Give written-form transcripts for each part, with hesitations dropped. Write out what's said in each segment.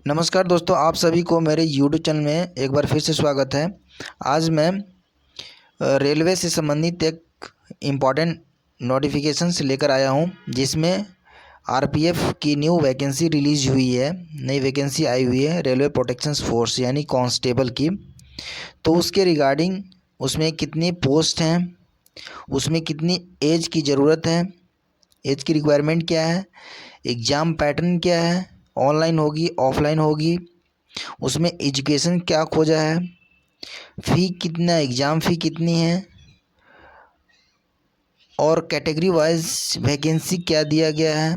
नमस्कार दोस्तों, आप सभी को मेरे यूट्यूब चैनल में एक बार फिर से स्वागत है। आज मैं रेलवे से संबंधित एक इम्पॉर्टेंट नोटिफिकेशंस लेकर आया हूं, जिसमें आरपीएफ की न्यू वैकेंसी रिलीज़ हुई है। नई वैकेंसी आई हुई है रेलवे प्रोटेक्शन फोर्स यानी कांस्टेबल की। तो उसके रिगार्डिंग उसमें कितनी पोस्ट हैं, उसमें कितनी एज की ज़रूरत है, एज की रिक्वायरमेंट क्या है, एग्ज़ाम पैटर्न क्या है, ऑनलाइन होगी ऑफलाइन होगी, उसमें एजुकेशन क्या खोजा है, फ़ी कितना, एग्ज़ाम फ़ी कितनी है, और कैटेगरी वाइज वैकेंसी क्या दिया गया है,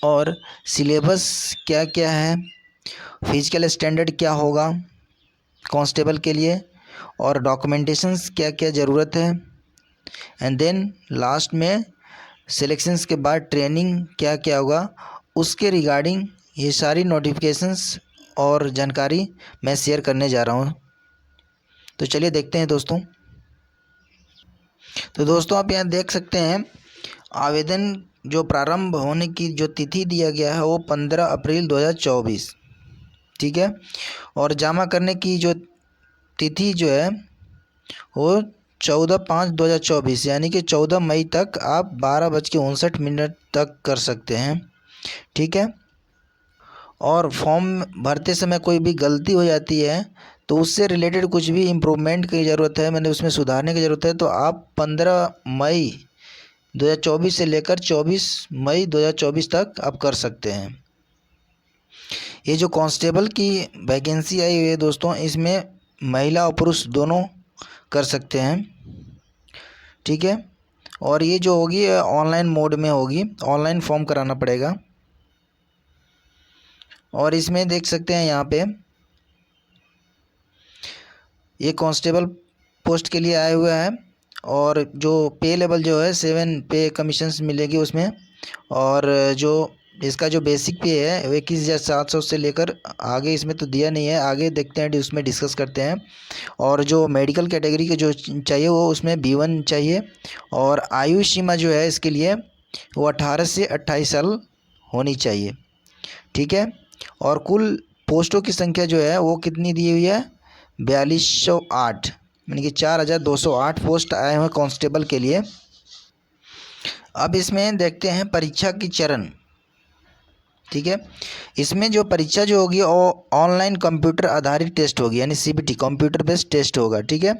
और सिलेबस क्या क्या है, फिजिकल स्टैंडर्ड क्या होगा कांस्टेबल के लिए, और डॉक्यूमेंटेशंस क्या क्या ज़रूरत है, एंड देन लास्ट में सिलेक्शंस के बाद ट्रेनिंग क्या क्या होगा। उसके रिगार्डिंग ये सारी नोटिफिकेशंस और जानकारी मैं शेयर करने जा रहा हूँ। तो चलिए देखते हैं दोस्तों। तो दोस्तों आप यहाँ देख सकते हैं, आवेदन जो प्रारंभ होने की जो तिथि दिया गया है वो 15 अप्रैल 2024, ठीक है। और जमा करने की जो तिथि जो है वो 14/5/2024 यानी कि 14 मई तक आप 12:59 तक कर सकते हैं, ठीक है। और फॉर्म भरते समय कोई भी गलती हो जाती है तो उससे रिलेटेड कुछ भी इम्प्रूवमेंट की ज़रूरत है, मैंने उसमें सुधारने की ज़रूरत है, तो आप 15 मई 2024 से लेकर 24 मई 2024 तक आप कर सकते हैं। ये जो कांस्टेबल की वैकेंसी आई हुई है दोस्तों, इसमें महिला और पुरुष दोनों कर सकते हैं, ठीक है। और ये जो होगी ऑनलाइन मोड में होगी, ऑनलाइन फॉर्म कराना पड़ेगा। और इसमें देख सकते हैं यहाँ पे ये कांस्टेबल पोस्ट के लिए आया हुआ है, और जो पे लेवल जो है 7 पे कमीशंस मिलेगी उसमें। और जो इसका जो बेसिक पे है वो 21,700 से लेकर आगे, इसमें तो दिया नहीं है, आगे देखते हैं उसमें डिस्कस करते हैं। और जो मेडिकल कैटेगरी के जो चाहिए वो उसमें B1 चाहिए। और आयु सीमा जो है इसके लिए वो 18 से 28 साल होनी चाहिए, ठीक है। और कुल पोस्टों की संख्या जो है वो कितनी दी हुई है, 4208, यानी कि 4208 पोस्ट आए हुए कांस्टेबल के लिए। अब इसमें देखते हैं परीक्षा की चरण, ठीक है। इसमें जो परीक्षा जो होगी वो ऑनलाइन कंप्यूटर आधारित टेस्ट होगी, यानी CBT कंप्यूटर बेस्ड टेस्ट होगा, ठीक है।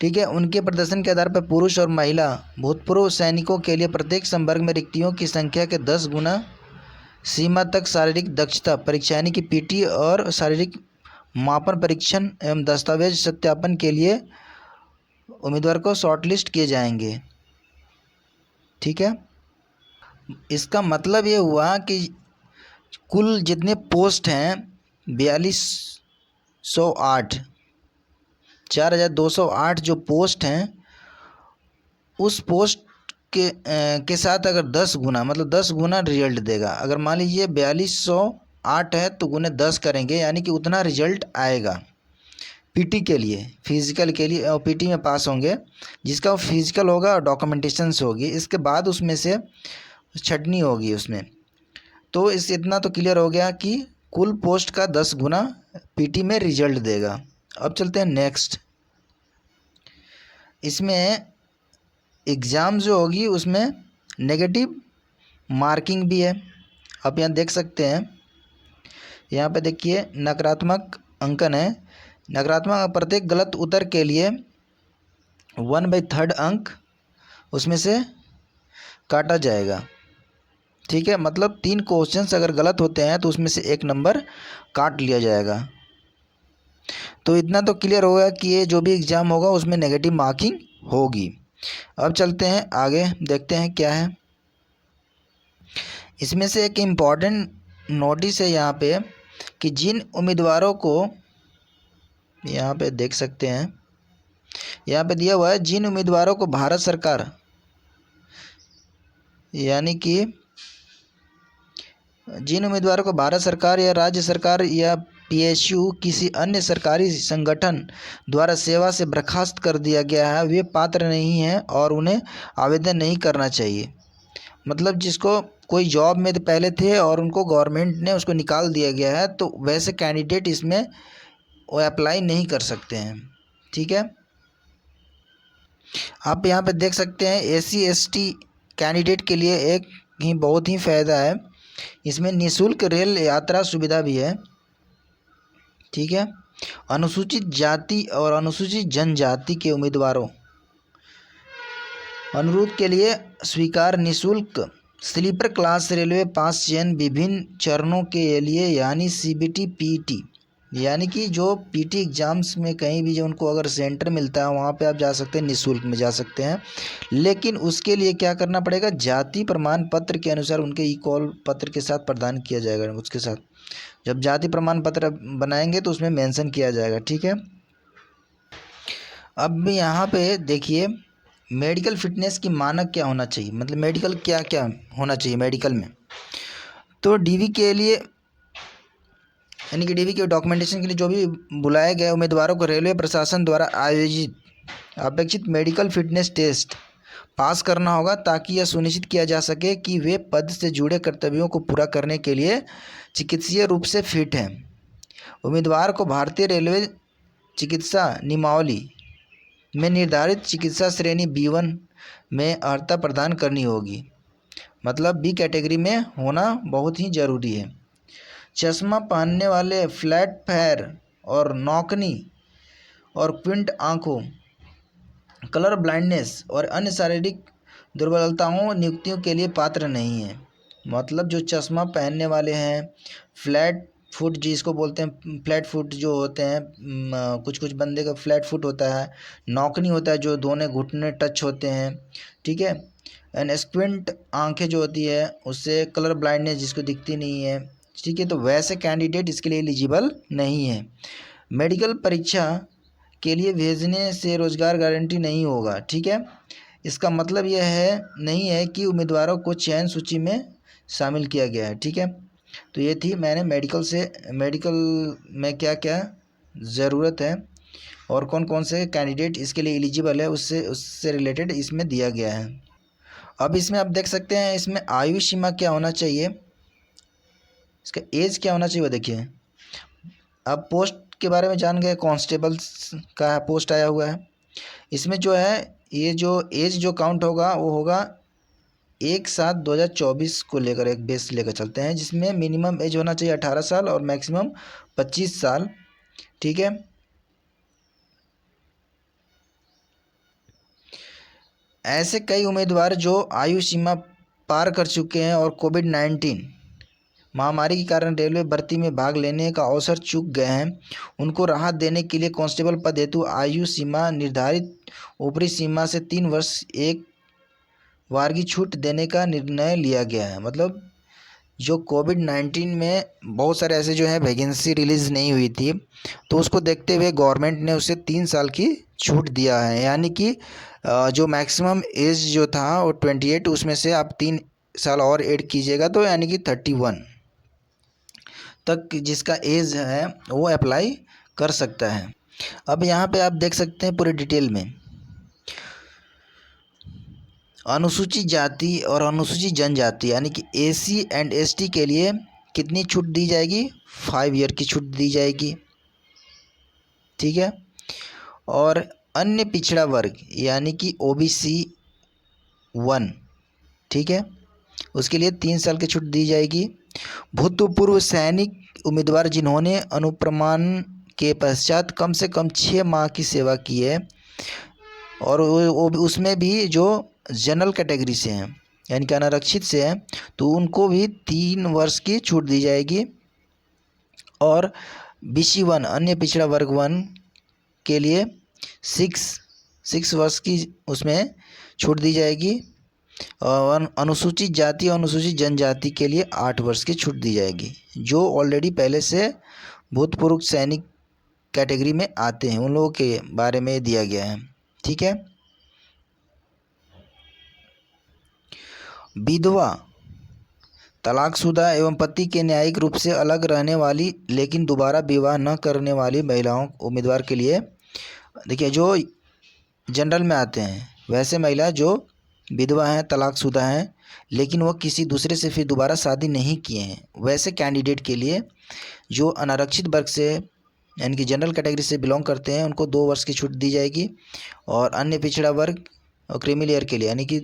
ठीक है, उनके प्रदर्शन के आधार पर पुरुष और महिला भूतपूर्व सैनिकों के लिए प्रत्येक संवर्ग में रिक्तियों की संख्या के 10 गुना सीमा तक शारीरिक दक्षता परीक्षा यानी कि PT और शारीरिक मापन परीक्षण एवं दस्तावेज सत्यापन के लिए उम्मीदवार को शॉर्टलिस्ट किए जाएंगे, ठीक है। इसका मतलब ये हुआ कि कुल जितने पोस्ट हैं 4208, 4208 जो पोस्ट हैं, उस पोस्ट के साथ अगर 10 गुना मतलब 10 गुना रिजल्ट देगा। अगर मान लीजिए 4208 है तो गुने 10 करेंगे, यानी कि उतना रिजल्ट आएगा PT के लिए, फिजिकल के लिए। और PT में पास होंगे, जिसका फिजिकल होगा और डॉक्यूमेंटेशंस होगी, इसके बाद उसमें से छटनी होगी उसमें। तो इस इतना तो क्लियर हो गया कि कुल पोस्ट का 10 गुना PT में रिजल्ट देगा। अब चलते हैं नेक्स्ट। इसमें एग्ज़ाम जो होगी उसमें नेगेटिव मार्किंग भी है। आप यहाँ देख सकते हैं, यहाँ पे देखिए नकारात्मक अंकन है। नकारात्मक प्रत्येक गलत उत्तर के लिए 1/3 अंक उसमें से काटा जाएगा, ठीक है। मतलब 3 क्वेश्चंस अगर गलत होते हैं तो उसमें से 1 नंबर काट लिया जाएगा। तो इतना तो क्लियर होगा कि ये जो भी एग्ज़ाम होगा उसमें नेगेटिव मार्किंग होगी। अब चलते हैं आगे, देखते हैं क्या है। इसमें से एक इम्पॉर्टेंट नोटिस है यहाँ पे कि जिन उम्मीदवारों को, यहाँ पे देख सकते हैं, यहाँ पे दिया हुआ है जिन उम्मीदवारों को भारत सरकार यानी कि जिन उम्मीदवारों को भारत सरकार या राज्य सरकार या PSU किसी अन्य सरकारी संगठन द्वारा सेवा से बर्खास्त कर दिया गया है, वे पात्र नहीं हैं और उन्हें आवेदन नहीं करना चाहिए। मतलब जिसको कोई जॉब में तो पहले थे और उनको गवर्नमेंट ने उसको निकाल दिया गया है, तो वैसे कैंडिडेट इसमें वो अप्लाई नहीं कर सकते हैं। ठीक है, आप यहाँ पे देख सकते हैं एससी एसटी कैंडिडेट के लिए एक ही बहुत ही फ़ायदा है, इसमें निःशुल्क रेल यात्रा सुविधा भी है। ठीक है, अनुसूचित जाति और अनुसूचित जनजाति के उम्मीदवारों अनुरोध के लिए स्वीकार निःशुल्क स्लीपर क्लास रेलवे पास चयन विभिन्न चरणों के लिए, यानी सीबीटी पीटी, यानी कि जो पीटी एग्ज़ाम्स में कहीं भी जो उनको अगर सेंटर मिलता है वहाँ पे आप जा सकते हैं, निःशुल्क में जा सकते हैं। लेकिन उसके लिए क्या करना पड़ेगा, जाति प्रमाण पत्र के अनुसार उनके ई कॉल पत्र के साथ प्रदान किया जाएगा। उसके साथ जब जाति प्रमाण पत्र बनाएंगे तो उसमें मेंशन किया जाएगा। ठीक है, अब यहाँ पे देखिए मेडिकल फिटनेस की मानक क्या होना चाहिए, मतलब मेडिकल क्या क्या होना चाहिए मेडिकल में। तो डीवी के लिए यानी कि डीवी के डॉक्यूमेंटेशन के लिए जो भी बुलाए गए उम्मीदवारों को रेलवे प्रशासन द्वारा आयोजित अपेक्षित मेडिकल फिटनेस टेस्ट पास करना होगा, ताकि यह सुनिश्चित किया जा सके कि वे पद से जुड़े कर्तव्यों को पूरा करने के लिए चिकित्सीय रूप से फिट हैं। उम्मीदवार को भारतीय रेलवे चिकित्सा नियमावली में निर्धारित चिकित्सा श्रेणी B1 में अर्हता प्रदान करनी होगी, मतलब बी कैटेगरी में होना बहुत ही ज़रूरी है। चश्मा पहनने वाले, फ्लैट पैर और नौकनी और क्विंट आँखों, कलर ब्लाइंडनेस और अन्य शारीरिक दुर्बलताओं नियुक्तियों के लिए पात्र नहीं है। मतलब जो चश्मा पहनने वाले हैं, फ्लैट फुट जिसको बोलते हैं, फ्लैट फुट जो होते हैं, कुछ कुछ बंदे का फ्लैट फुट होता है, नौकनी होता है जो दोनों घुटने टच होते हैं। ठीक है, एंड स्क्विंट आंखें जो होती है, उससे कलर ब्लाइंडनेस जिसको दिखती नहीं है। ठीक है, तो वैसे कैंडिडेट इसके लिए एलिजिबल नहीं है। मेडिकल परीक्षा के लिए भेजने से रोज़गार गारंटी नहीं होगा। ठीक है, इसका मतलब यह है नहीं है कि उम्मीदवारों को चयन सूची में शामिल किया गया है। ठीक है, तो ये थी मैंने मेडिकल में क्या क्या ज़रूरत है और कौन कौन से कैंडिडेट इसके लिए एलिजिबल है उससे रिलेटेड इसमें दिया गया है। अब इसमें आप देख सकते हैं इसमें आयु सीमा क्या होना चाहिए, इसका एज क्या होना चाहिए वो देखिए। अब पोस्ट के बारे में जान गए, कांस्टेबल्स का पोस्ट आया हुआ है। इसमें जो है ये जो एज जो काउंट होगा वो होगा 1/7/2024 को लेकर एक बेस लेकर चलते हैं, जिसमें मिनिमम एज होना चाहिए 18 साल और मैक्सिमम 25 साल। ठीक है, ऐसे कई उम्मीदवार जो आयु सीमा पार कर चुके हैं और कोविड-19 महामारी के कारण रेलवे भर्ती में भाग लेने का अवसर चूक गए हैं, उनको राहत देने के लिए कांस्टेबल पद हेतु आयु सीमा निर्धारित ऊपरी सीमा से 3 वर्ष एक वार की छूट देने का निर्णय लिया गया है। मतलब जो कोविड-19 में बहुत सारे ऐसे जो है वैकेंसी रिलीज़ नहीं हुई थी, तो उसको देखते हुए गवर्नमेंट ने उसे 3 साल की छूट दिया है। यानी कि जो मैक्सिमम एज जो था वो 28, उसमें से आप 3 साल और ऐड कीजिएगा तो यानी कि 31 तक जिसका एज है वो अप्लाई कर सकता है। अब यहाँ पे आप देख सकते हैं पूरे डिटेल में अनुसूचित जाति और अनुसूचित जनजाति यानी कि एसी एंड एसटी के लिए कितनी छूट दी जाएगी, 5 ईयर की छूट दी जाएगी। ठीक है, और अन्य पिछड़ा वर्ग यानी कि ओबीसी 1, ठीक है, उसके लिए 3 साल की छूट दी जाएगी। भूतपूर्व सैनिक उम्मीदवार जिन्होंने अनुप्रमाण के पश्चात कम से कम 6 माह की सेवा की है और वो उसमें भी जो जनरल कैटेगरी से हैं यानी कि अनारक्षित से हैं, तो उनको भी 3 वर्ष की छूट दी जाएगी। और BC 1 अन्य पिछड़ा वर्ग 1 के लिए 6 वर्ष की उसमें छूट दी जाएगी। और अनुसूचित जाति और अनुसूचित जनजाति के लिए 8 वर्ष की छूट दी जाएगी, जो ऑलरेडी पहले से भूतपूर्व सैनिक कैटेगरी में आते हैं, उन लोगों के बारे में दिया गया है। ठीक है, विधवा, तलाकशुदा एवं पति के न्यायिक रूप से अलग रहने वाली लेकिन दोबारा विवाह न करने वाली महिलाओं उम्मीदवार के लिए, देखिए जो जनरल में आते हैं वैसे महिला जो विधवा हैं, तलाकशुदा हैं लेकिन वो किसी दूसरे से फिर दोबारा शादी नहीं किए हैं, वैसे कैंडिडेट के लिए जो अनारक्षित वर्ग से यानी कि जनरल कैटेगरी से बिलोंग करते हैं उनको 2 वर्ष की छूट दी जाएगी। और अन्य पिछड़ा वर्ग और क्रीमी लेयर के लिए यानी कि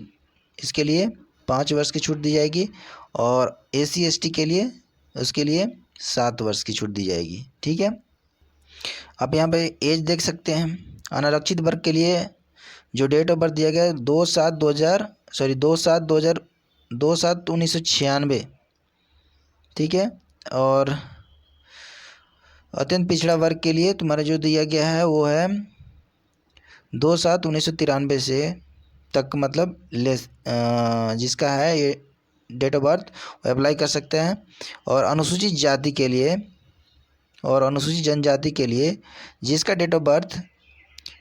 इसके लिए 5 वर्ष की छूट दी जाएगी। और SC ST के लिए उसके लिए 7 वर्ष की छूट दी जाएगी। ठीक है, आप यहाँ पे एज देख सकते हैं। अनारक्षित वर्ग के लिए जो डेट ऑफ बर्थ दिया गया है 2/7/1996। ठीक है, और अत्यंत पिछड़ा वर्ग के लिए तुम्हारा जो दिया गया है वो है 2/7/1993 से तक, मतलब जिसका है ये डेट ऑफ बर्थ वो अप्लाई कर सकते हैं। और अनुसूचित जाति के लिए और अनुसूचित जनजाति के लिए जिसका डेट ऑफ बर्थ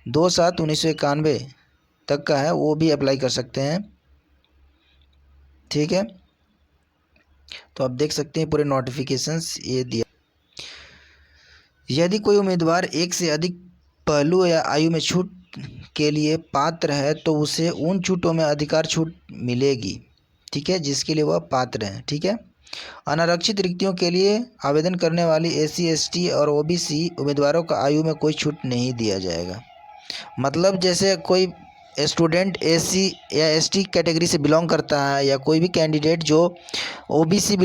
2/7/1991 तक का है वो भी अप्लाई कर सकते हैं। ठीक है, तो आप देख सकते हैं पूरे नोटिफिकेशंस ये दिया। यदि कोई उम्मीदवार एक से अधिक पहलू या आयु में छूट के लिए पात्र है तो उसे उन छूटों में अधिकार छूट मिलेगी। ठीक है, जिसके लिए वह पात्र है। ठीक है, अनारक्षित रिक्तियों के लिए आवेदन करने वाली SC ST और OBC उम्मीदवारों का आयु में कोई छूट नहीं दिया जाएगा। मतलब जैसे कोई स्टूडेंट SC या ST कैटेगरी से बिलोंग करता है या कोई भी कैंडिडेट जो OBC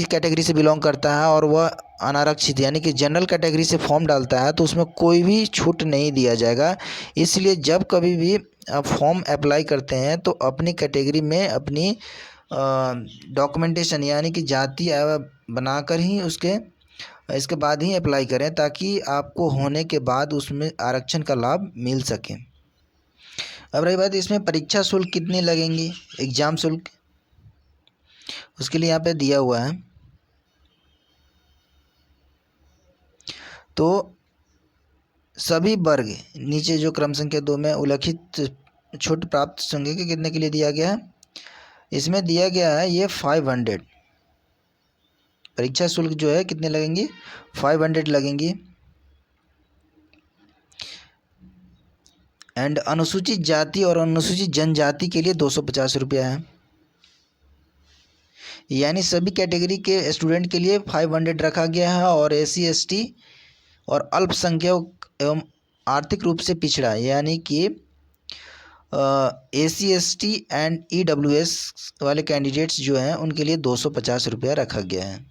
कैटेगरी से बिलोंग करता है और वह अनारक्षित यानी कि जनरल कैटेगरी से फॉर्म डालता है तो उसमें कोई भी छूट नहीं दिया जाएगा। इसलिए जब कभी भी आप फॉर्म अप्लाई करते हैं तो अपनी कैटेगरी में अपनी डॉक्यूमेंटेशन यानी कि जाति बनाकर ही इसके बाद ही अप्लाई करें ताकि आपको होने के बाद उसमें आरक्षण का लाभ मिल सके। अब रही बात इसमें परीक्षा शुल्क कितनी लगेंगी, एग्ज़ाम शुल्क, उसके लिए यहाँ पे दिया हुआ है। तो सभी वर्ग नीचे जो क्रम संख्या 2 में उल्लिखित छूट प्राप्त होंगे कि कितने के लिए दिया गया है, इसमें दिया गया है ये 500 परीक्षा शुल्क जो है कितने लगेंगी, 500 लगेंगी। एंड अनुसूचित जाति और अनुसूचित जनजाति के लिए 250 रुपया है। यानी सभी कैटेगरी के स्टूडेंट के लिए 500 रखा गया है। और SC ST और अल्पसंख्यक एवं आर्थिक रूप से पिछड़ा यानी कि SC ST एंड EWS वाले कैंडिडेट्स जो हैं उनके लिए 250 रुपया रखा गया है।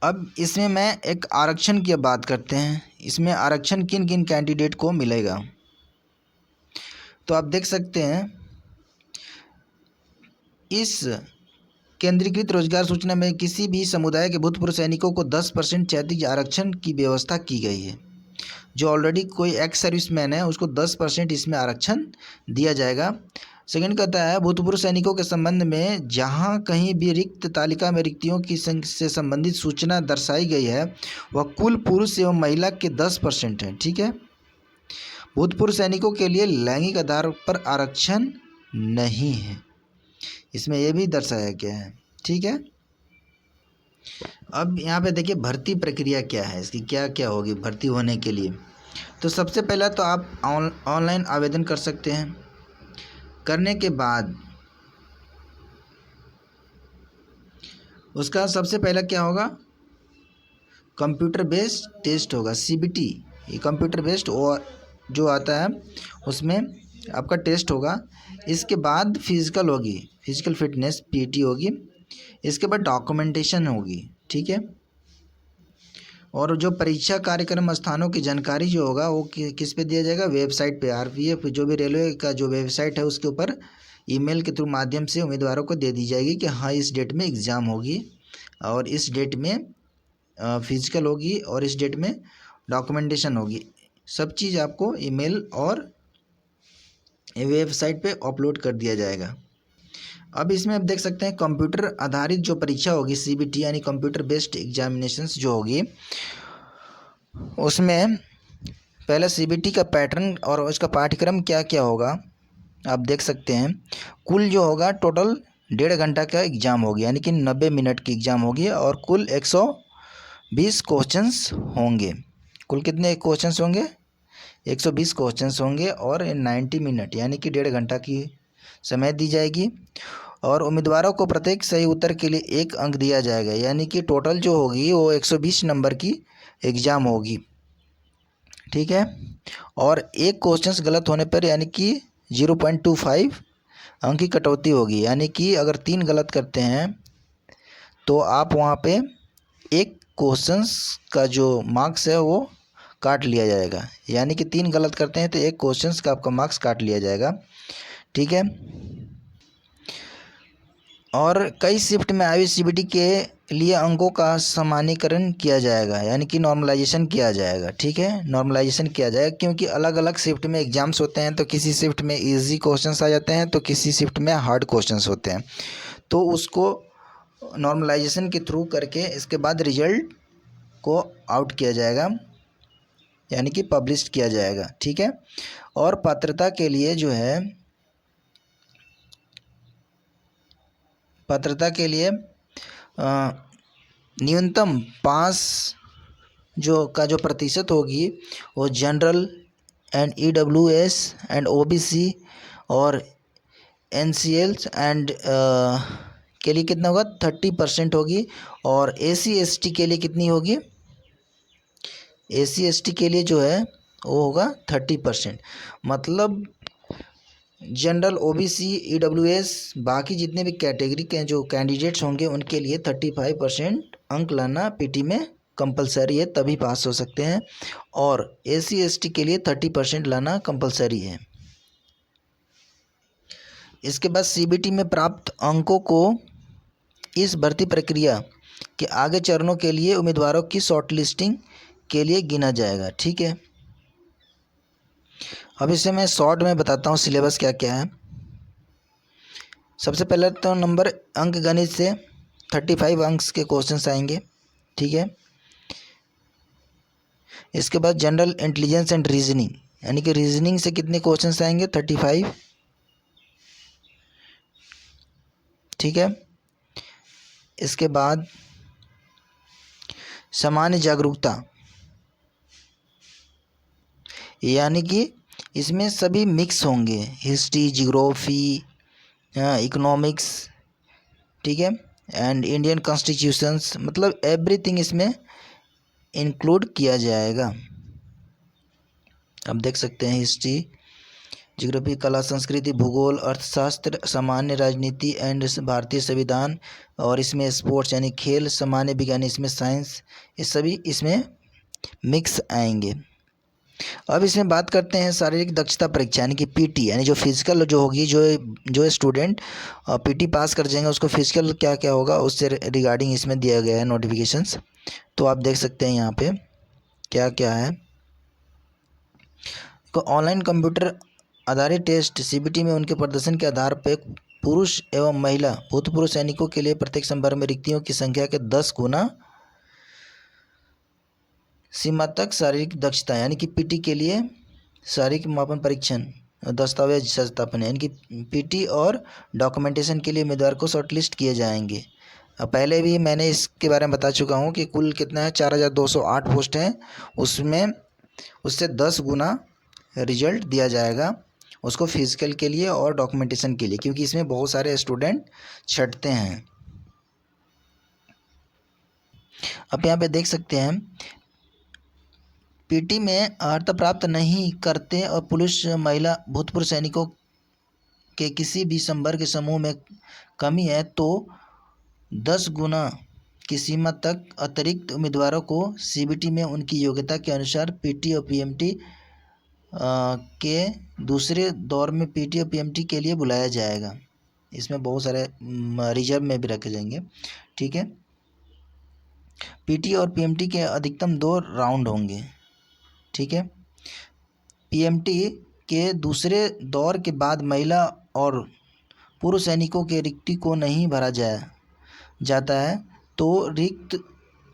अब इसमें मैं एक आरक्षण की बात करते हैं। इसमें आरक्षण किन किन कैंडिडेट को मिलेगा, तो आप देख सकते हैं इस केंद्रीकृत रोजगार सूचना में किसी भी समुदाय के भूतपूर्व सैनिकों को 10% क्षैतिज आरक्षण की व्यवस्था की गई है। जो ऑलरेडी कोई एक्स सर्विसमैन है उसको 10% इसमें आरक्षण दिया जाएगा। सेकंड कहता है भूतपूर्व सैनिकों के संबंध में जहां कहीं भी रिक्त तालिका में रिक्तियों की से संबंधित सूचना दर्शाई गई है वह कुल पुरुष एवं महिला के 10% है। ठीक है, भूतपूर्व सैनिकों के लिए लैंगिक आधार पर आरक्षण नहीं है, इसमें यह भी दर्शाया गया है। ठीक है, अब यहाँ पे देखिए भर्ती प्रक्रिया क्या है, इसकी क्या क्या होगी भर्ती होने के लिए। तो सबसे पहला तो आप ऑनलाइन आवेदन कर सकते हैं। करने के बाद उसका सबसे पहला क्या होगा, कंप्यूटर बेस्ड टेस्ट होगा, CBT। ये कंप्यूटर बेस्ड जो आता है उसमें आपका टेस्ट होगा। इसके बाद फिजिकल होगी, फिजिकल फिटनेस PT होगी। इसके बाद डॉक्यूमेंटेशन होगी। ठीक है, और जो परीक्षा कार्यक्रम स्थानों की जानकारी जो होगा वो किस पे दिया जाएगा, वेबसाइट पे। RPF जो भी रेलवे का जो वेबसाइट है उसके ऊपर ईमेल के थ्रू माध्यम से उम्मीदवारों को दे दी जाएगी कि हाँ इस डेट में एग्ज़ाम होगी और इस डेट में फिजिकल होगी और इस डेट में डॉक्यूमेंटेशन होगी। सब चीज़ आपको ईमेल और वेबसाइट पे अपलोड कर दिया जाएगा। अब इसमें आप देख सकते हैं कंप्यूटर आधारित जो परीक्षा होगी CBT यानी कंप्यूटर बेस्ड एग्जामिनेशंस जो होगी उसमें पहले CBT का पैटर्न और उसका पाठ्यक्रम क्या क्या होगा आप देख सकते हैं। कुल जो होगा टोटल 1.5 घंटा का एग्ज़ाम होगी यानी कि 90 मिनट की एग्ज़ाम होगी और कुल 120 क्वेश्चंस होंगे। कुल कितने क्वेश्चंस होंगे, 120 क्वेश्चंस होंगे और 90 मिनट यानी कि 1.5 घंटा की समय दी जाएगी। और उम्मीदवारों को प्रत्येक सही उत्तर के लिए 1 अंक दिया जाएगा, यानी कि टोटल जो होगी वो 120 नंबर की एग्ज़ाम होगी। ठीक है। और एक क्वेश्चंस गलत होने पर यानी कि 0.25 अंक की कटौती होगी, यानी कि अगर 3 गलत करते हैं तो आप वहाँ पे एक क्वेश्चंस का जो मार्क्स है वो काट लिया जाएगा, यानी कि 3 गलत करते हैं तो एक क्वेश्चंस का आपका मार्क्स काट लिया जाएगा। ठीक है। और कई शिफ्ट में आई सीबीटी के लिए अंकों का सामान्यीकरण किया जाएगा, यानी कि नॉर्मलाइजेशन किया जाएगा। ठीक है, नॉर्मलाइजेशन किया जाएगा क्योंकि अलग अलग शिफ्ट में एग्जाम्स होते हैं, तो किसी शिफ्ट में इजी क्वेश्चंस आ जाते हैं तो किसी शिफ्ट में हार्ड क्वेश्चंस होते हैं, तो उसको नॉर्मलाइजेशन के थ्रू करके इसके बाद रिजल्ट को आउट किया जाएगा, यानी कि पब्लिश किया जाएगा। ठीक है। और पात्रता के लिए जो है, पात्रता के लिए न्यूनतम पास जो प्रतिशत होगी वो general and EWS and OBC और एनसीएल्स एंड के लिए कितना होगा 30% होगी। और एसी एसटी के लिए कितनी होगी, एसी एसटी के लिए जो है वो होगा 30%। मतलब जनरल ओबीसी ईडब्ल्यूएस बाकी जितने भी कैटेगरी के जो कैंडिडेट्स होंगे उनके लिए 35% अंक लाना पीटी में कंपलसरी है, तभी पास हो सकते हैं। और एसी एसटी के लिए 30% लाना कंपलसरी है। इसके बाद सीबीटी में प्राप्त अंकों को इस भर्ती प्रक्रिया के आगे चरणों के लिए उम्मीदवारों की शॉर्टलिस्टिंग के लिए गिना जाएगा। ठीक है। अब इसे मैं शॉर्ट में बताता हूँ सिलेबस क्या क्या है। सबसे पहले तो नंबर अंक गणित से 35 अंक के क्वेश्चंस आएंगे। ठीक है। इसके बाद जनरल इंटेलिजेंस एंड रीजनिंग, यानी कि रीजनिंग से कितने क्वेश्चंस आएंगे 35। ठीक है। इसके बाद सामान्य जागरूकता, यानी कि इसमें सभी मिक्स होंगे, हिस्ट्री, जियोग्राफी, इकोनॉमिक्स। ठीक है। एंड इंडियन कॉन्स्टिट्यूशंस, मतलब एवरीथिंग इसमें इंक्लूड किया जाएगा। अब देख सकते हैं हिस्ट्री, जियोग्राफी, कला, संस्कृति, भूगोल, अर्थशास्त्र, सामान्य राजनीति एंड भारतीय संविधान, और इसमें स्पोर्ट्स यानी खेल, सामान्य विज्ञान, इसमें साइंस, ये सभी इसमें मिक्स आएंगे। अब इसमें बात करते हैं शारीरिक दक्षता परीक्षा, यानी कि पीटी, यानी जो फिजिकल जो होगी, जो स्टूडेंट पीटी पास कर जाएंगे उसको फिजिकल क्या क्या होगा उससे रिगार्डिंग इसमें दिया गया है नोटिफिकेशंस। तो आप देख सकते हैं यहाँ पे क्या क्या है। ऑनलाइन कंप्यूटर आधारित टेस्ट सीबीटी में उनके प्रदर्शन के आधार पर पुरुष एवं महिला भूतपूर्व सैनिकों के लिए प्रत्येक संवर्ग में रिक्तियों की संख्या के 10 गुना सीमा तक शारीरिक दक्षता, यानी कि पीटी के लिए शारीरिक मापन परीक्षण दस्तावेज सत्यापन, यानी कि पीटी और डॉक्यूमेंटेशन के लिए उम्मीदवार को शॉर्टलिस्ट किए जाएंगे। अब पहले भी मैंने इसके बारे में बता चुका हूँ कि कुल कितना है 4208 पोस्ट हैं, उसमें उससे 10 गुना रिजल्ट दिया जाएगा उसको फिजिकल के लिए और डॉक्यूमेंटेशन के लिए, क्योंकि इसमें बहुत सारे स्टूडेंट छटते हैं। अब यहाँ पे देख सकते हैं पीटी में अर्हता प्राप्त नहीं करते और पुरुष महिला भूतपूर्व सैनिकों के किसी भी संवर्ग समूह में कमी है तो 10 गुना की सीमा तक अतिरिक्त उम्मीदवारों को सीबीटी में उनकी योग्यता के अनुसार पीटी और पीएमटी के दूसरे दौर में पीटी और पीएमटी के लिए बुलाया जाएगा। इसमें बहुत सारे रिजर्व में भी रखे जाएंगे। ठीक है। पीटी और पीएमटी के अधिकतम 2 राउंड होंगे। ठीक है। पीएमटी के दूसरे दौर के बाद महिला और पुरुष सैनिकों के रिक्ति को नहीं भरा जाता है तो रिक्त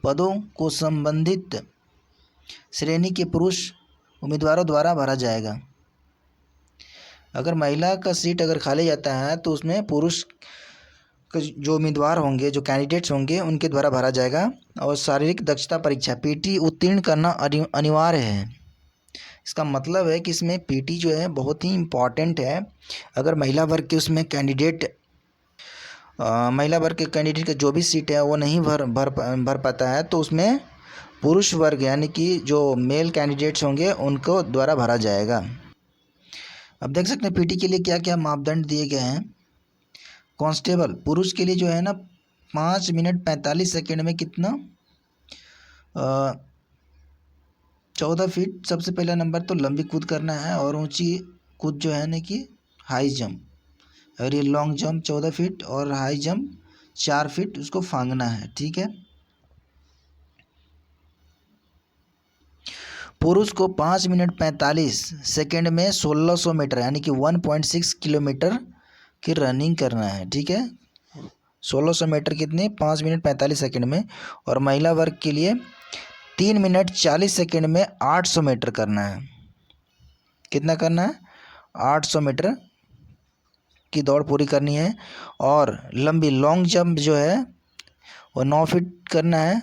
पदों को संबंधित श्रेणी के पुरुष उम्मीदवारों द्वारा भरा जाएगा। अगर महिला का सीट अगर खाली जाता है तो उसमें पुरुष जो उम्मीदवार होंगे, जो कैंडिडेट्स होंगे, उनके द्वारा भरा जाएगा। और शारीरिक दक्षता परीक्षा पीटी उत्तीर्ण करना अनिवार्य है। इसका मतलब है कि इसमें पीटी जो है बहुत ही इम्पॉर्टेंट है। अगर महिला वर्ग के उसमें कैंडिडेट महिला वर्ग के कैंडिडेट का जो भी सीट है वो नहीं भर पाता है, तो उसमें पुरुष वर्ग यानी कि जो मेल कैंडिडेट्स होंगे उनको द्वारा भरा जाएगा। अब देख सकते हैं पीटी के लिए क्या क्या मापदंड दिए गए हैं। कांस्टेबल पुरुष के लिए जो है ना 5 मिनट 45 सेकेंड में कितना 14 फीट सबसे पहला नंबर तो लंबी कूद करना है, और ऊंची कूद जो है ना कि हाई जंप, और ये लॉन्ग जंप 14 फीट और हाई जंप 4 फीट उसको फांगना है। ठीक है, पुरुष को 5 मिनट 45 सेकेंड में 1600 मीटर यानी कि 1.6 किलोमीटर की रनिंग करना है। ठीक है, 1600 मीटर कितने 5 मिनट 45 सेकेंड में। और महिला वर्ग के लिए 3 मिनट 40 सेकेंड में 800 मीटर करना है। कितना करना है 800 मीटर की दौड़ पूरी करनी है। और लंबी लॉन्ग जंप जो है वो 9 फीट करना है,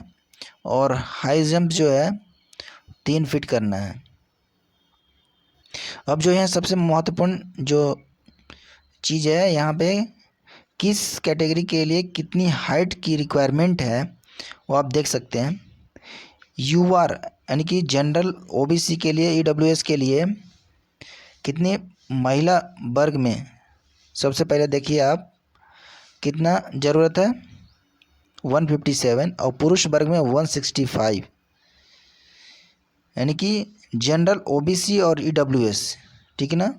और हाई जंप जो है 3 फीट करना है। अब जो है सबसे महत्वपूर्ण जो चीज़ है यहाँ पे, किस कैटेगरी के लिए कितनी हाइट की रिक्वायरमेंट है वो आप देख सकते हैं। यूआर यानी कि जनरल ओबीसी के लिए, ईडब्ल्यूएस के लिए कितनी महिला वर्ग में सबसे पहले देखिए आप कितना ज़रूरत है 157, और पुरुष वर्ग में 165, यानी कि जनरल ओबीसी और ईडब्ल्यूएस, ठीक है ना,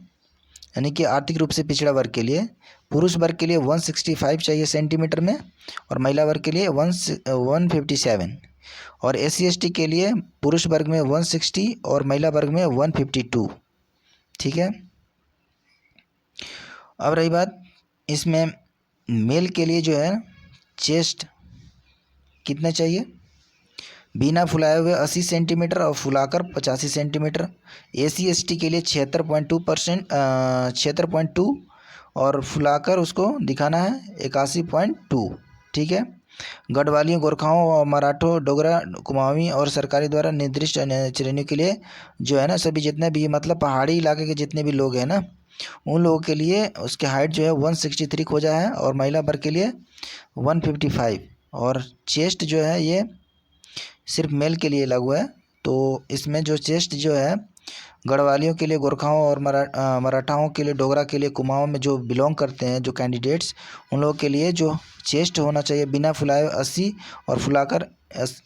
यानी कि आर्थिक रूप से पिछड़ा वर्ग के लिए पुरुष वर्ग के लिए 165 चाहिए सेंटीमीटर में, और महिला वर्ग के लिए 157, और SC/ST के लिए पुरुष वर्ग में 160 और महिला वर्ग में 152। ठीक है, अब रही बात इसमें मेल के लिए जो है चेस्ट कितना चाहिए, बिना फुलाए हुए 80 सेंटीमीटर और फुलाकर 85 सेंटीमीटर। SC/ST के लिए 76.2 और फुलाकर उसको दिखाना है 81.2। ठीक है, गढ़वालियों, गोरखाओं और मराठों, डोगरा, कुमाऊनी और सरकारी द्वारा निर्दिष्ट श्रेणियों के लिए जो है ना सभी जितने भी मतलब पहाड़ी इलाके के जितने भी लोग हैं ना उन लोगों के लिए उसकी हाइट जो है 163 खोजा है, और महिला वर्ग के लिए 155, और चेस्ट जो है ये सिर्फ मेल के लिए लागू है। तो इसमें जो चेस्ट जो है गढ़वालियों के लिए, गोरखाओं और मराठाओं के लिए, डोगरा के लिए, कुमाऊं में जो बिलोंग करते हैं जो कैंडिडेट्स उन लोगों के लिए जो चेस्ट होना चाहिए बिना फुलाए 80 और फुलाकर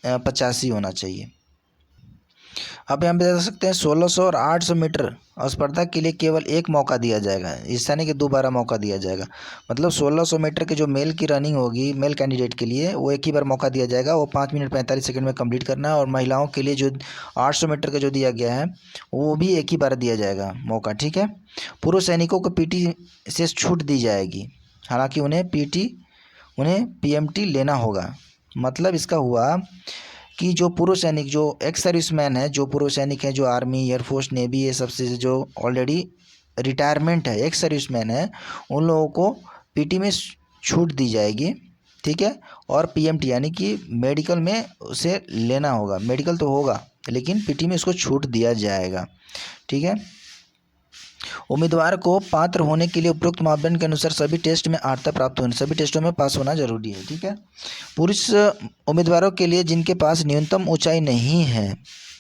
85 होना चाहिए। अब यहाँ पे देख सकते हैं 1600 और 800 मीटर स्पर्धा के लिए केवल एक मौका दिया जाएगा, ऐसा नहीं कि दोबारा मौका दिया जाएगा। मतलब 1600 मीटर के जो मेल की रनिंग होगी मेल कैंडिडेट के लिए वो एक ही बार मौका दिया जाएगा, वो 5 मिनट 45 सेकंड में कंप्लीट करना है। और महिलाओं के लिए जो 800 मीटर का जो दिया गया है वो भी एक ही बार दिया जाएगा मौका। ठीक है, पुरुष सैनिकों को PT से छूट दी जाएगी, हालाँकि उन्हें PMT लेना होगा। मतलब इसका हुआ कि जो पुरुष सैनिक जो एक्स सर्विसमैन है, जो पुरुष सैनिक हैं जो आर्मी, एयरफोर्स, नेवी ये सबसे जो ऑलरेडी रिटायरमेंट है एक्स सर्विसमैन है उन लोगों को PT में छूट दी जाएगी। ठीक है, और PMT यानी कि मेडिकल में उसे लेना होगा, मेडिकल तो होगा लेकिन PT में उसको छूट दिया जाएगा। ठीक है, उम्मीदवार को पात्र होने के लिए उपरोक्त मापदंड के अनुसार सभी टेस्ट में अर्हता प्राप्त होनी, सभी टेस्टों में पास होना जरूरी है। ठीक है, पुरुष उम्मीदवारों के लिए जिनके पास न्यूनतम ऊंचाई नहीं है,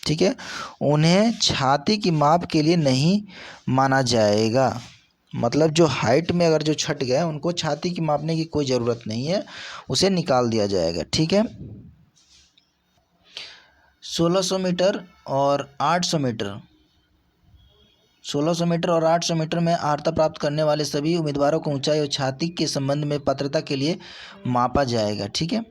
ठीक है, उन्हें छाती की माप के लिए नहीं माना जाएगा। मतलब जो हाइट में अगर जो छट गए उनको छाती की मापने की कोई ज़रूरत नहीं है, उसे निकाल दिया जाएगा। ठीक है, 1600 मीटर और 800 मीटर 1600 मीटर और 800 मीटर में अर्हता प्राप्त करने वाले सभी उम्मीदवारों को ऊंचाई और छाती के संबंध में पात्रता के लिए मापा जाएगा। ठीक है,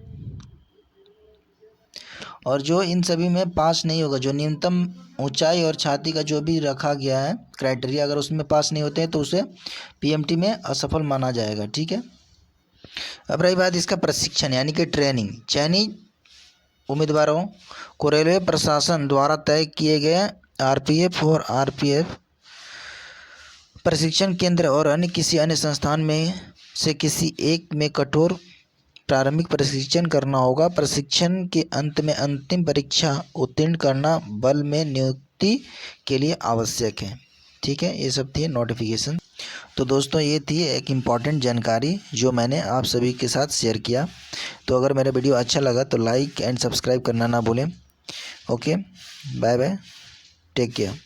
और जो इन सभी में पास नहीं होगा, जो न्यूनतम ऊंचाई और छाती का जो भी रखा गया है क्राइटेरिया, अगर उसमें पास नहीं होते हैं तो उसे PMT में असफल माना जाएगा। ठीक है, अब रही बात इसका प्रशिक्षण यानी कि ट्रेनिंग। चयनित उम्मीदवारों को रेलवे प्रशासन द्वारा तय किए गए RPF और RPF प्रशिक्षण केंद्र और अन्य किसी अन्य संस्थान में से किसी एक में कठोर प्रारंभिक प्रशिक्षण करना होगा। प्रशिक्षण के अंत में अंतिम परीक्षा उत्तीर्ण करना बल में नियुक्ति के लिए आवश्यक है। ठीक है, ये सब थी नोटिफिकेशन। तो दोस्तों ये थी एक इम्पॉर्टेंट जानकारी जो मैंने आप सभी के साथ शेयर किया। तो अगर मेरा वीडियो अच्छा लगा तो लाइक एंड सब्सक्राइब करना ना भूलें। Okay, bye bye, take care.